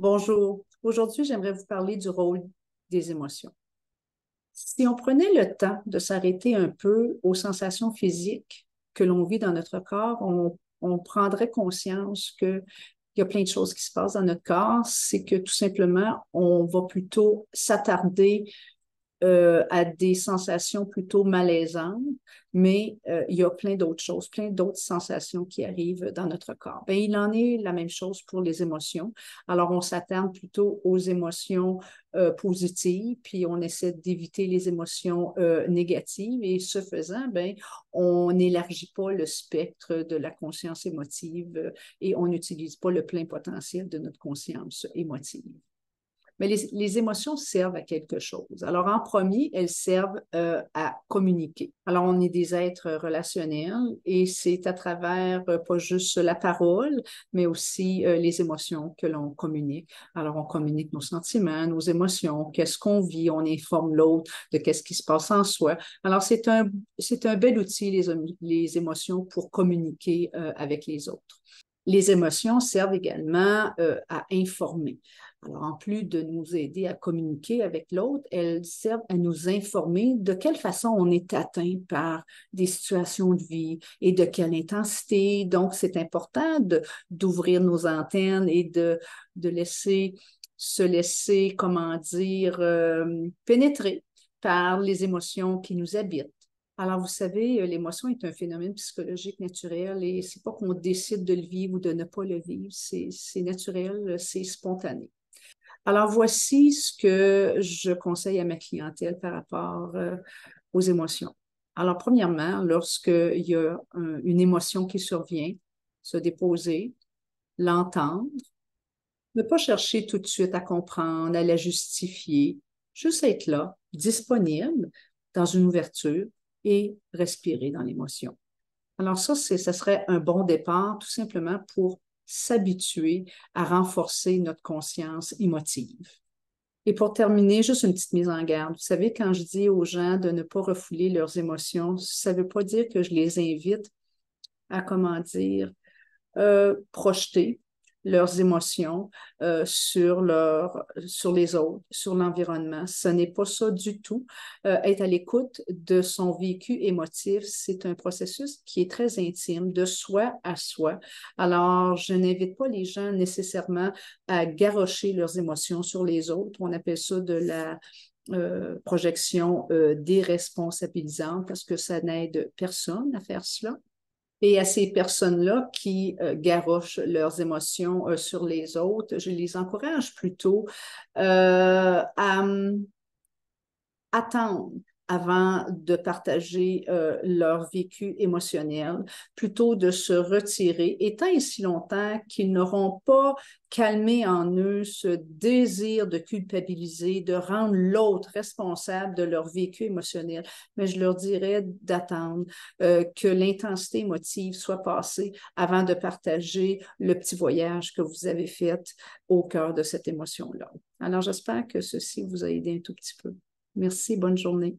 Bonjour. Aujourd'hui, j'aimerais vous parler du rôle des émotions. Si on prenait le temps de s'arrêter un peu aux sensations physiques que l'on vit dans notre corps, on prendrait conscience qu'il y a plein de choses qui se passent dans notre corps. C'est que tout simplement, on va plutôt s'attarder à des sensations plutôt malaisantes, mais il y a plein d'autres choses, plein d'autres sensations qui arrivent dans notre corps. Bien, il en est la même chose pour les émotions. Alors, on s'attarde plutôt aux émotions positives, puis on essaie d'éviter les émotions négatives, et ce faisant, bien, on n'élargit pas le spectre de la conscience émotive et on n'utilise pas le plein potentiel de notre conscience émotive. Mais les émotions servent à quelque chose. Alors, en premier, elles servent à communiquer. Alors, on est des êtres relationnels et c'est à travers pas juste la parole, mais aussi les émotions que l'on communique. Alors, on communique nos sentiments, nos émotions, qu'est-ce qu'on vit, on informe l'autre de qu'est-ce qui se passe en soi. Alors, c'est un bel outil, les émotions, pour communiquer avec les autres. Les émotions servent également à informer. Alors, en plus de nous aider à communiquer avec l'autre, elles servent à nous informer de quelle façon on est atteint par des situations de vie et de quelle intensité. Donc, c'est important d'ouvrir nos antennes et de se laisser, comment dire, pénétrer par les émotions qui nous habitent. Alors, vous savez, l'émotion est un phénomène psychologique naturel et c'est pas qu'on décide de le vivre ou de ne pas le vivre, c'est naturel, c'est spontané. Alors, voici ce que je conseille à ma clientèle par rapport aux émotions. Alors, premièrement, lorsqu'il y a une émotion qui survient, se déposer, l'entendre, ne pas chercher tout de suite à comprendre, à la justifier, juste être là, disponible, dans une ouverture et respirer dans l'émotion. Alors ça serait un bon départ tout simplement pour s'habituer à renforcer notre conscience émotive. Et pour terminer, juste une petite mise en garde. Vous savez, quand je dis aux gens de ne pas refouler leurs émotions, ça ne veut pas dire que je les invite à, comment dire, projeter leurs émotions sur les autres, sur l'environnement. Ce n'est pas ça du tout. Être à l'écoute de son vécu émotif, c'est un processus qui est très intime, de soi à soi. Alors, je n'invite pas les gens nécessairement à garrocher leurs émotions sur les autres. On appelle ça de la projection déresponsabilisante parce que ça n'aide personne à faire cela. Et à ces personnes-là qui garrochent leurs émotions sur les autres, je les encourage plutôt à attendre avant de partager leur vécu émotionnel, plutôt de se retirer, et tant et si longtemps qu'ils n'auront pas calmé en eux ce désir de culpabiliser, de rendre l'autre responsable de leur vécu émotionnel. Mais je leur dirais d'attendre que l'intensité émotive soit passée avant de partager le petit voyage que vous avez fait au cœur de cette émotion-là. Alors, j'espère que ceci vous a aidé un tout petit peu. Merci, bonne journée.